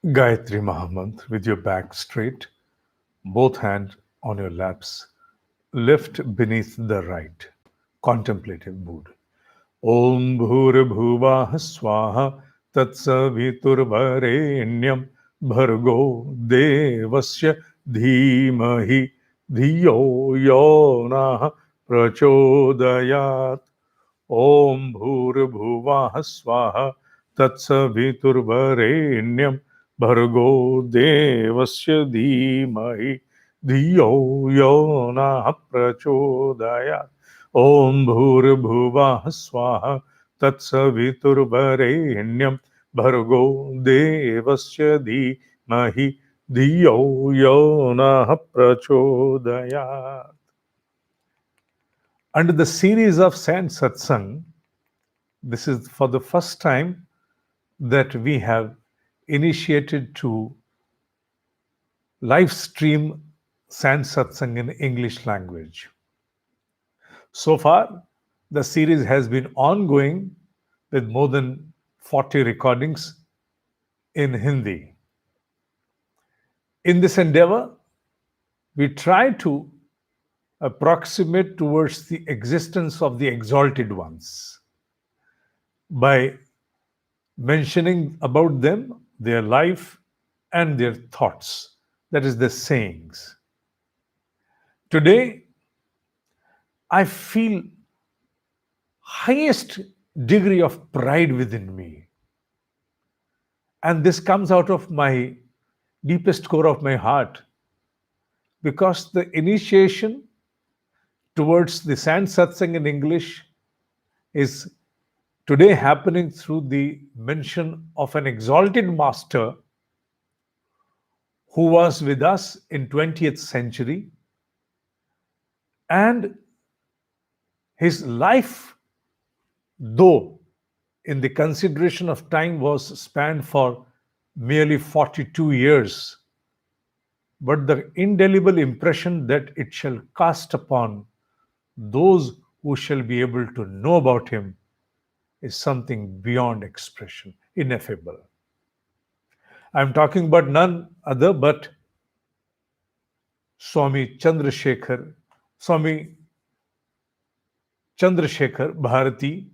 Gayatri Mahamantra with your back straight, both hands on your laps, lift beneath the right. Contemplative mood. Om Bhurabhuvah Swaha Tatsaviturvarenyam Bhargo Devasya Dhimahi Dhiyo Yonah Prachodayat. Om Bhurabhuvah Swaha Tatsaviturvarenyam Bhargo Devasya Dhimahi Dhiyo Yonah Prachodayat. Om Bhurabhuvah Swaha Tatsaviturvarenyam Bhargo Devasya Dhimahi Dhiyo Yonah Prachodayat. Under the series of Sant Satsang, this is for the first time that we have initiated to live stream Sant Satsang in English language. So far, the series has been ongoing with more than 40 recordings in Hindi. In this endeavor, we try to approximate towards the existence of the exalted ones by mentioning about them, their life, and their thoughts. That is, the sayings. Today, I feel highest degree of pride within me. And this comes out of my deepest core of my heart because the initiation towards the Sant Satsang in English is today happening through the mention of an exalted master who was with us in 20th century, and his life, though in the consideration of time was spanned for merely 42 years, but the indelible impression that it shall cast upon those who shall be able to know about him is something beyond expression, ineffable. I'm talking about none other but Swami Chandrasekhar, Swami Chandrasekhar Bharati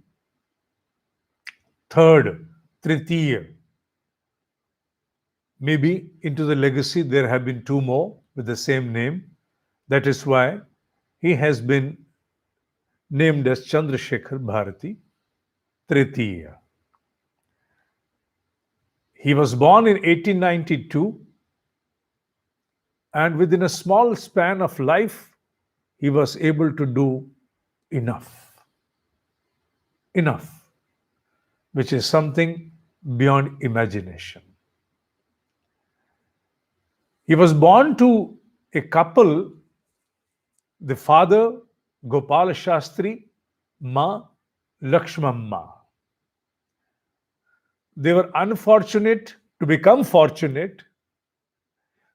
III, Tritiya. Maybe into the legacy there have been two more with the same name. That is why he has been named as Chandrasekhar Bharati Tritiya. He was born in 1892, and within a small span of life, he was able to do enough. Enough, which is something beyond imagination. He was born to a couple, the father Gopal Shastri, Ma Lakshmamma. They were unfortunate to become fortunate.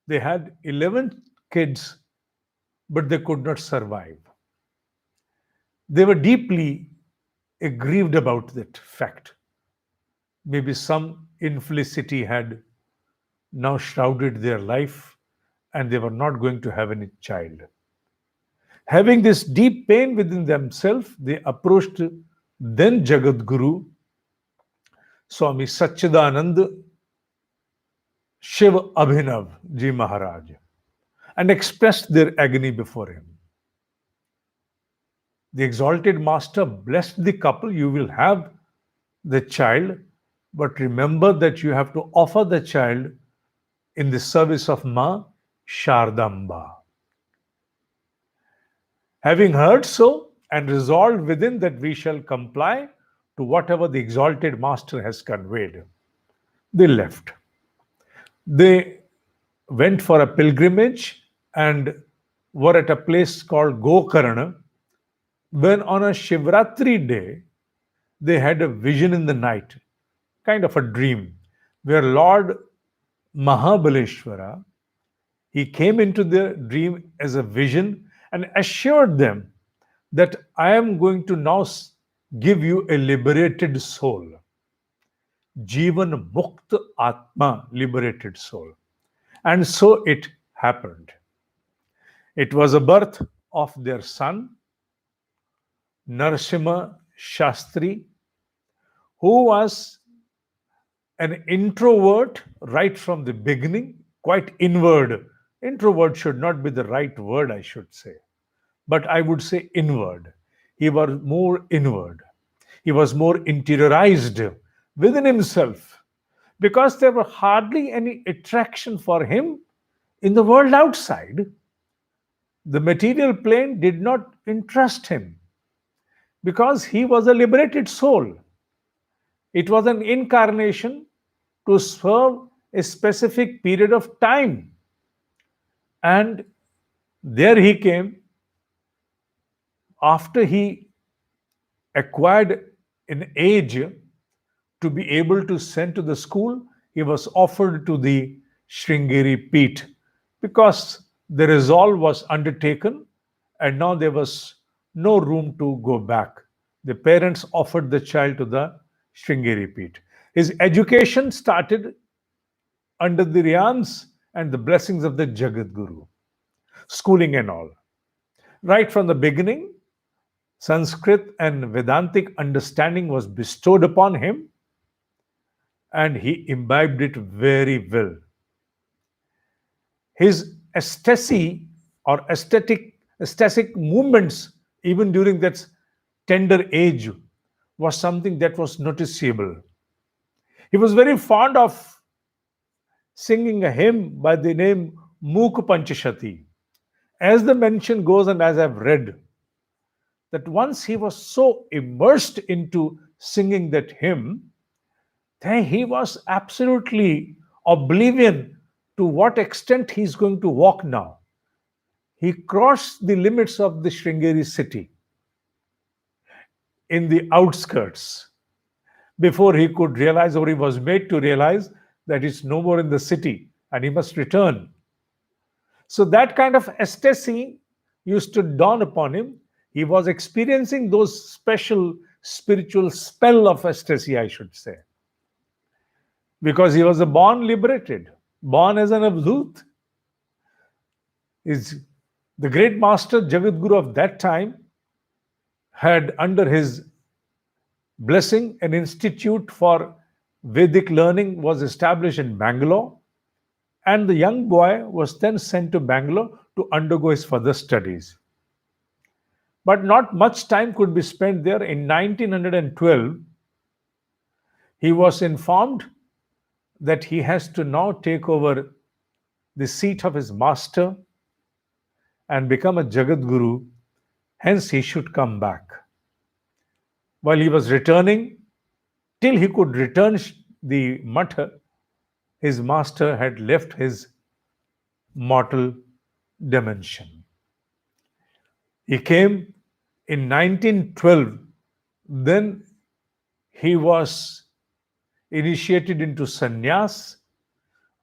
They had 11 kids, but they could not survive. They were deeply aggrieved about that fact. Maybe some infelicity had now shrouded their life and they were not going to have any child. Having this deep pain within themselves, they approached then Jagat Guru, Swami Satchidanand Shiv Abhinav Ji Maharaj, and expressed their agony before him. The exalted master blessed the couple. You will have the child, but remember that you have to offer the child in the service of Ma Shardamba. Having heard so and resolved within that we shall comply to whatever the exalted master has conveyed, they left. They went for a pilgrimage and were at a place called Gokarna, when on a Shivratri day they had a vision in the night, kind of a dream, where Lord Mahabaleshwara, he came into their dream as a vision and assured them that I am going to now give you a liberated soul. Jivan Mukt Atma, liberated soul. And so it happened. It was a birth of their son, Narasimha Shastri, who was an introvert right from the beginning, quite inward. Introvert should not be the right word, I should say, but I would say inward. He was more inward. He was more interiorized within himself because there were hardly any attraction for him in the world outside. The material plane did not interest him because he was a liberated soul. It was an incarnation to serve a specific period of time. And there he came after he acquired an age to be able to send to the school. He was offered to the Sringeri Peeth because the resolve was undertaken and now there was no room to go back. The parents offered the child to the Sringeri Peeth. His education started under the realms and the blessings of the Jagat Guru, schooling and all. Right from the beginning, Sanskrit and Vedantic understanding was bestowed upon him and he imbibed it very well. His ecstasy or aesthetic movements, even during that tender age, was something that was noticeable. He was very fond of singing a hymn by the name Mook Panchashati. As the mention goes, and as I've read, that once he was so immersed into singing that hymn, then he was absolutely oblivion to what extent he's going to walk now. He crossed the limits of the Sringeri city in the outskirts before he could realize, or he was made to realize, that it's no more in the city and he must return. So that kind of ecstasy used to dawn upon him. He was experiencing those special spiritual spell of ecstasy, I should say, because he was a born liberated, born as an Avdut. Is the great master Jagat Guru of that time had under his blessing an institute for Vedic learning was established in Bangalore, and the young boy was then sent to Bangalore to undergo his further studies. But not much time could be spent there. In 1912, he was informed that he has to now take over the seat of his master and become a Jagat Guru. Hence, he should come back. While he was returning, till he could return the matha, his master had left his mortal dimension. He came in 1912. Then he was initiated into sannyas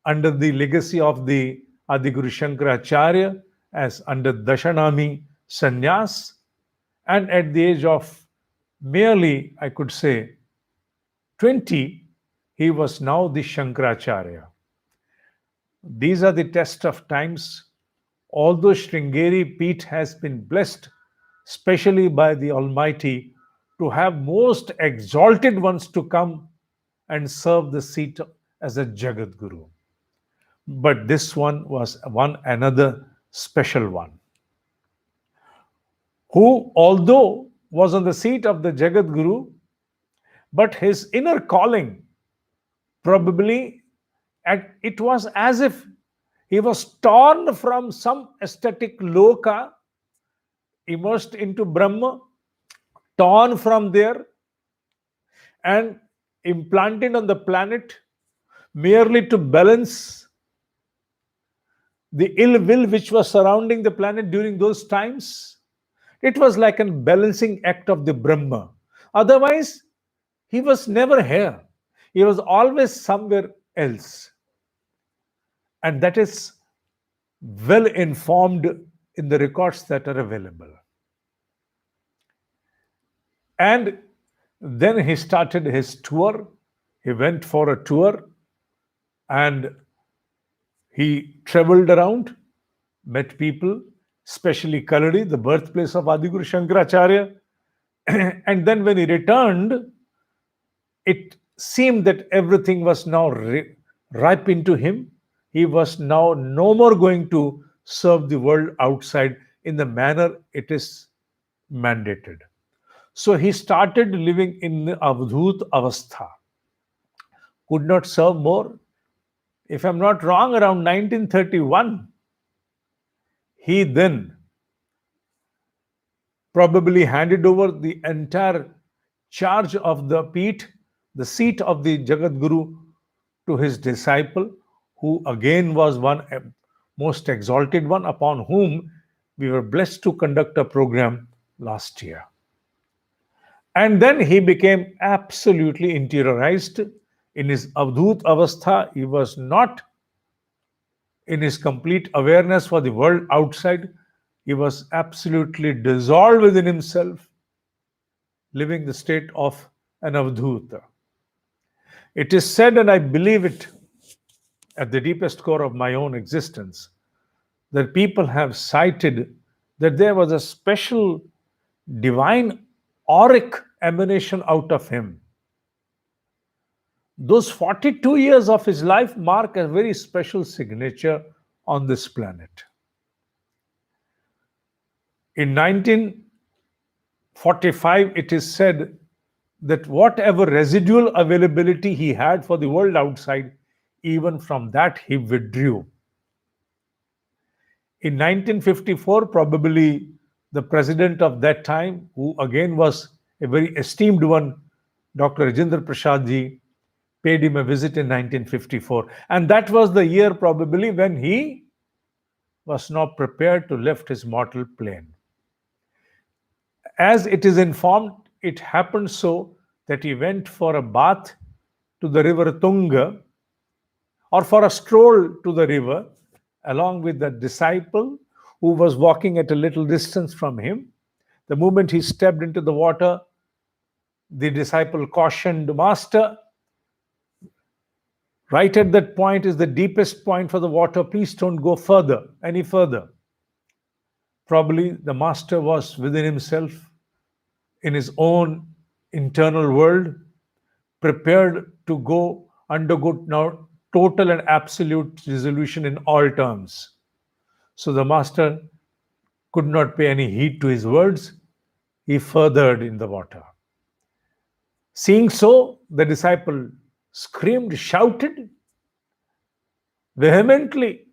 under the legacy of the Adiguru Shankaracharya as under Dashanami sannyas. And at the age of merely, I could say, 20, he was now the Shankaracharya. These are the test of times. Although Sringeri Peeth has been blessed, specially by the Almighty, to have most exalted ones to come and serve the seat as a Jagat Guru. But this one was one another special one, who, although was on the seat of the Jagat Guru, but his inner calling probably, it was as if he was torn from some aesthetic loka, immersed into Brahma, torn from there, and implanted on the planet merely to balance the ill will which was surrounding the planet during those times. It was like a balancing act of the Brahma. Otherwise, he was never here. He was always somewhere else. And that is well informed in the records that are available. And then he started his tour, He went for a tour and he traveled around, met people, especially Kaladi, the birthplace of Adiguru Shankaracharya. And then when he returned, it seemed that everything was now ripe into him. He was now no more going to serve the world outside in the manner it is mandated. So he started living in the Avdhut Avastha, could not serve more. If I'm not wrong, around 1931, he then probably handed over the entire charge of the Peeth, the seat of the Jagat Guru, to his disciple, who again was one most exalted one, upon whom we were blessed to conduct a program last year. And then he became absolutely interiorized in his Avdhut Avastha. He was not in his complete awareness for the world outside. He was absolutely dissolved within himself, living the state of an Avdhuta. It is said, and I believe it at the deepest core of my own existence, that people have cited that there was a special divine auric emanation out of him. Those 42 years of his life mark a very special signature on this planet. In 1945, it is said that whatever residual availability he had for the world outside, even from that he withdrew. In 1954, probably the president of that time, who again was a very esteemed one, Dr. Rajendra Prasad ji, paid him a visit in 1954. And that was the year probably when he was not prepared to lift his mortal plane. As it is informed, it happened so that he went for a bath to the river Tunga, or for a stroll to the river, along with the disciple who was walking at a little distance from him. The moment he stepped into the water, the disciple cautioned, "Master, right at that point is the deepest point for the water. Please don't go further, any further." Probably the master was within himself, in his own internal world, prepared to undergo now total and absolute resolution in all terms. So the master could not pay any heed to his words. He furthered in the water. Seeing so, the disciple screamed, shouted vehemently,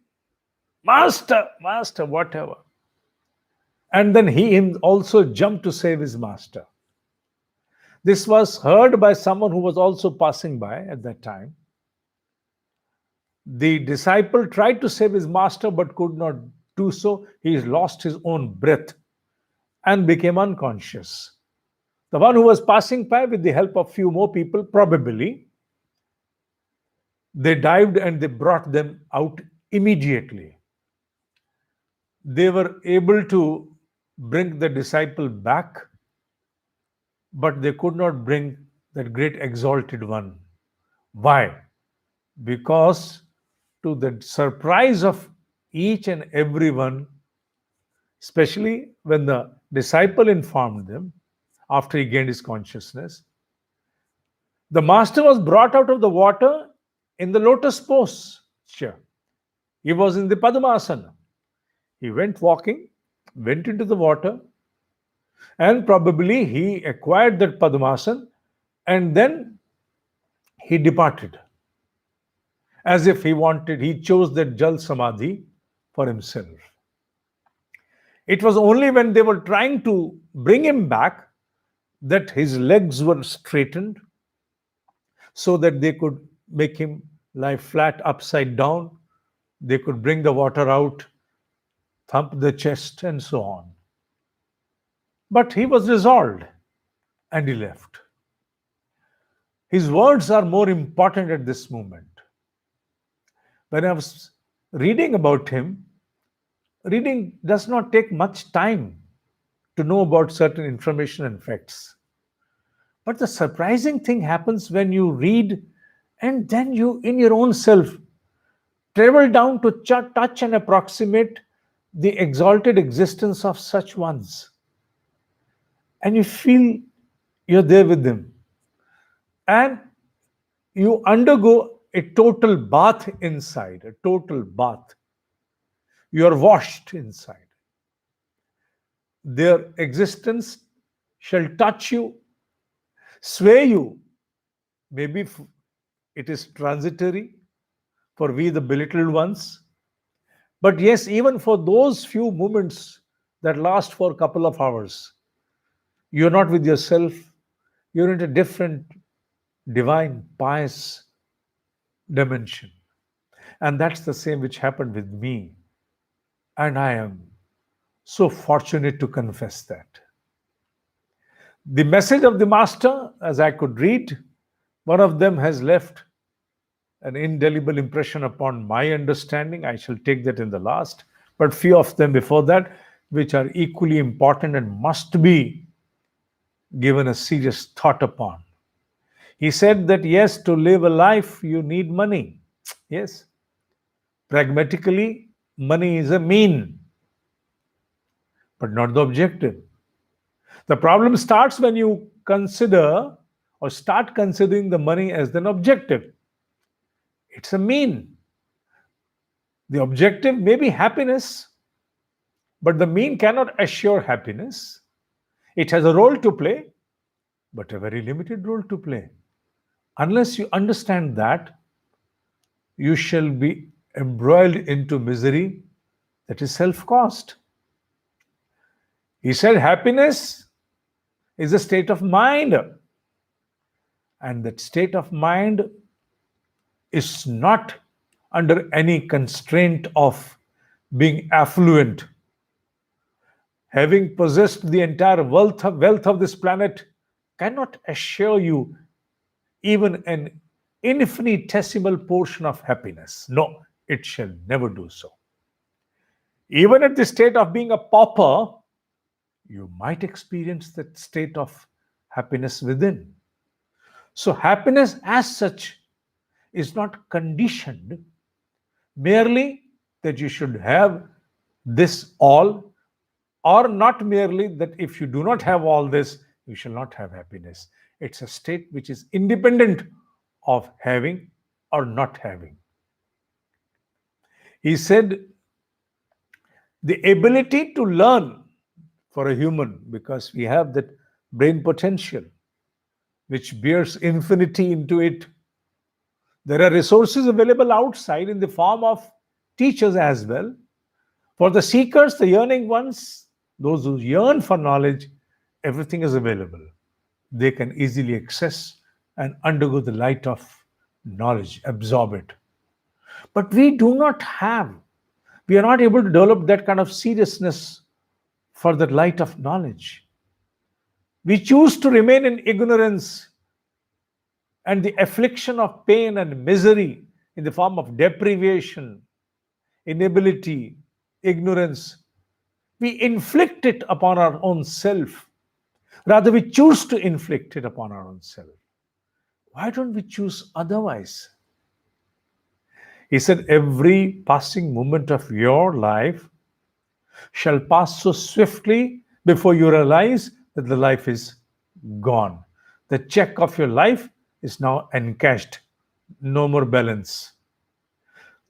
"Master, Master," whatever. And then he also jumped to save his master. This was heard by someone who was also passing by at that time. The disciple tried to save his master but could not do so. He lost his own breath and became unconscious. The one who was passing by, with the help of few more people, probably, they dived and they brought them out immediately. They were able to bring the disciple back, but they could not bring that great exalted one. Why? Because, to the surprise of each and everyone, especially when the disciple informed them after he gained his consciousness, the master was brought out of the water in the lotus posture. He was in the Padmasana. He went walking, went into the water, and probably he acquired that Padmasana, and then he departed. As if he chose that Jal Samadhi for himself. It was only when they were trying to bring him back that his legs were straightened so that they could make him lie flat upside down. They could bring the water out, thump the chest, and so on. But he was resolved and he left. His words are more important at this moment. When I was reading about him, reading does not take much time to know about certain information and facts. But the surprising thing happens when you read And then you, in your own self, travel down to touch and approximate the exalted existence of such ones. And you feel you're there with them. And you undergo a total bath inside, a total bath. You are washed inside. Their existence shall touch you, sway you. Maybe it is transitory for we, the belittled ones. But yes, even for those few moments that last for a couple of hours, you're not with yourself, you're in a different, divine, pious dimension. And that's the same which happened with me. And I am so fortunate to confess that. The message of the Master, as I could read, one of them has left an indelible impression upon my understanding. I shall take that in the last, but few of them before that, which are equally important and must be given a serious thought upon. He said that yes, to live a life, you need money. Yes, pragmatically, money is a mean, but not the objective. The problem starts when you consider or start considering the money as an objective. It's a mean. The objective may be happiness, but the mean cannot assure happiness. It has a role to play, but a very limited role to play. Unless you understand that, you shall be embroiled into misery that is self caused. He said happiness is a state of mind, and that state of mind is not under any constraint of being affluent. Having possessed the entire wealth of this planet cannot assure you even an infinitesimal portion of happiness. No, it shall never do so. Even at the state of being a pauper, you might experience that state of happiness within. So, happiness as such is not conditioned merely that you should have this all, or not merely that if you do not have all this, you shall not have happiness. It's a state which is independent of having or not having. He said the ability to learn for a human, because we have that brain potential which bears infinity into it. There are resources available outside in the form of teachers as well. For the seekers, the yearning ones, those who yearn for knowledge, everything is available. They can easily access and undergo the light of knowledge, absorb it. But we are not able to develop that kind of seriousness for the light of knowledge. We choose to remain in ignorance and the affliction of pain and misery in the form of deprivation, inability, ignorance. We inflict it upon our own self. Rather, we choose to inflict it upon our own self. Why don't we choose otherwise? He said, every passing moment of your life shall pass so swiftly before you realize that the life is gone. The check of your life is now encashed. No more balance.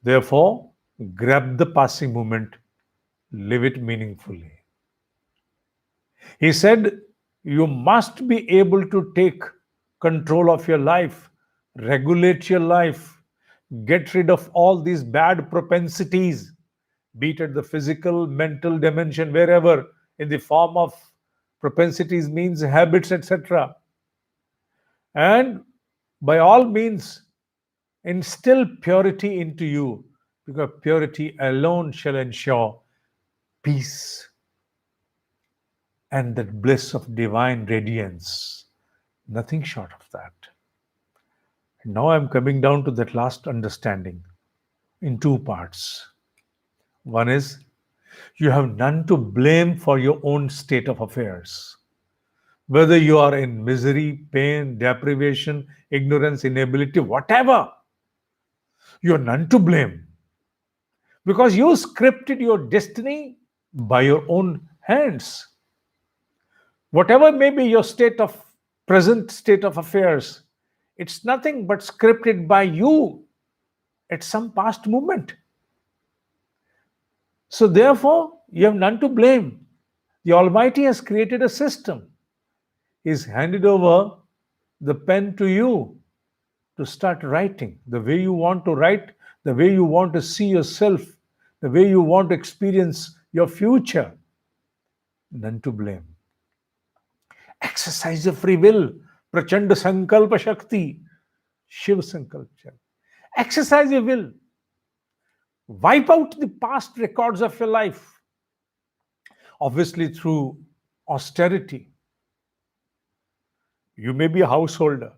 Therefore, grab the passing moment, live it meaningfully. He said, you must be able to take control of your life, regulate your life, get rid of all these bad propensities, be it at the physical, mental dimension, wherever, in the form of propensities means habits, etc. And by all means, instill purity into you, because purity alone shall ensure peace and that bliss of divine radiance. Nothing short of that. And now I'm coming down to that last understanding in two parts. One is you have none to blame for your own state of affairs. Whether you are in misery, pain, deprivation, ignorance, inability, whatever, you're none to blame because you scripted your destiny by your own hands. Whatever may be your present state of affairs, it's nothing but scripted by you at some past moment. So therefore, you have none to blame. The Almighty has created a system. He's handed over the pen to you to start writing the way you want to write, the way you want to see yourself, the way you want to experience your future. None to blame. Exercise your free will. Prachanda Sankalpa Shakti. Shiv Sankalpa. Exercise your will. Wipe out the past records of your life. Obviously, through austerity. You may be a householder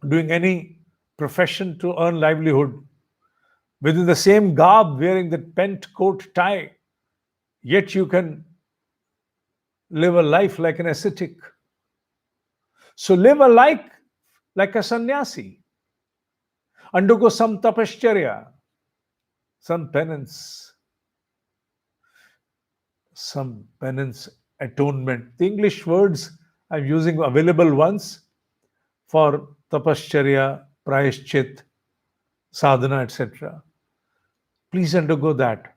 doing any profession to earn livelihood within the same garb, wearing that pent coat tie, yet you can live a life like an ascetic. So live a life like a sannyasi. Undergo some tapashcharya, some penance, atonement. The English words I'm using available ones for tapashcharya, prayashchit, sadhana, etc. Please undergo that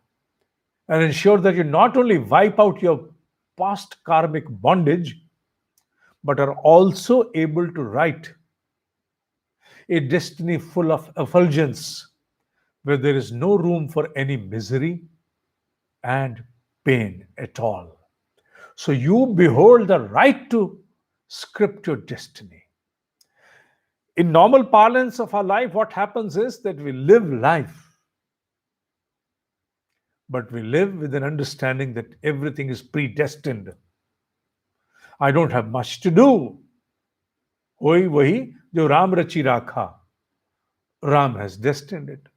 and ensure that you not only wipe out your past karmic bondage, but are also able to write a destiny full of effulgence where there is no room for any misery and pain at all. So you behold the right to script your destiny. In normal parlance of our life, what happens is that we live life, but we live with an understanding that everything is predestined. I don't have much to do. Hoई wahi jo Ram rachi rakha. Ram has destined it.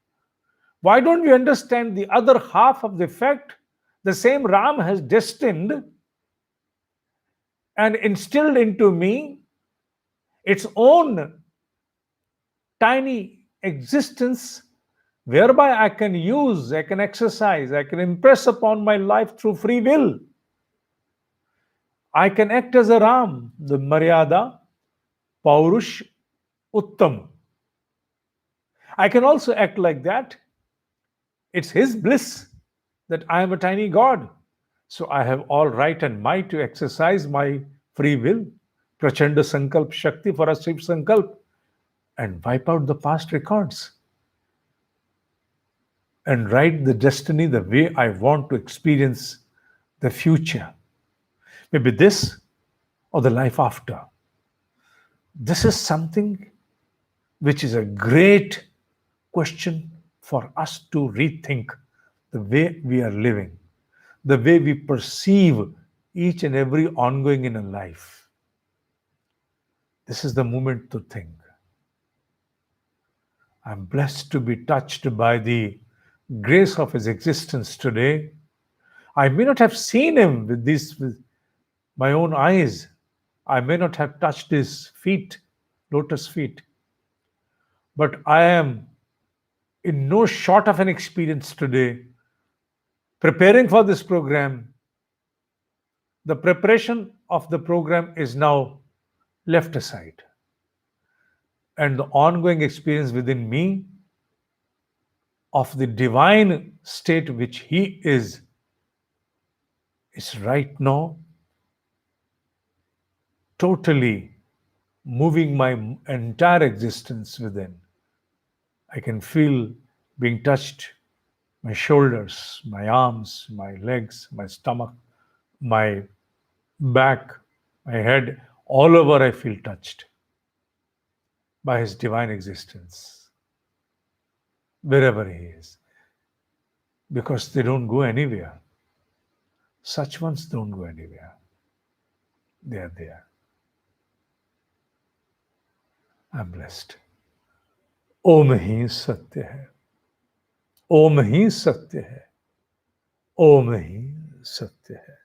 Why don't we understand the other half of the fact? The same Ram has destined and instilled into me its own tiny existence whereby I can use, I can exercise, I can impress upon my life through free will. I can act as a Ram, the Maryada, Paurush, Uttam. I can also act like that. It's his bliss that I am a tiny God. So I have all right and might to exercise my free will, Prachanda Sankalp Shakti for a Shiv Sankalp, and wipe out the past records and write the destiny the way I want to experience the future. Maybe this or the life after. This is something which is a great question for us to rethink the way we are living, the way we perceive each and every ongoing in a life. This is the moment to think. I'm blessed to be touched by the grace of his existence today. I may not have seen him with my own eyes. I may not have touched his feet, lotus feet. But I am in no short of an experience today preparing for this program. The preparation of the program is now left aside. And the ongoing experience within me of the divine state which he is right now totally moving my entire existence within. I can feel being touched, my shoulders, my arms, my legs, my stomach, my back, my head, all over I feel touched by his divine existence, wherever he is, because they don't go anywhere. Such ones don't go anywhere. They are there. I'm blessed. ओम ही सत्य है, ओम ही सत्य है, ओम ही सत्य है.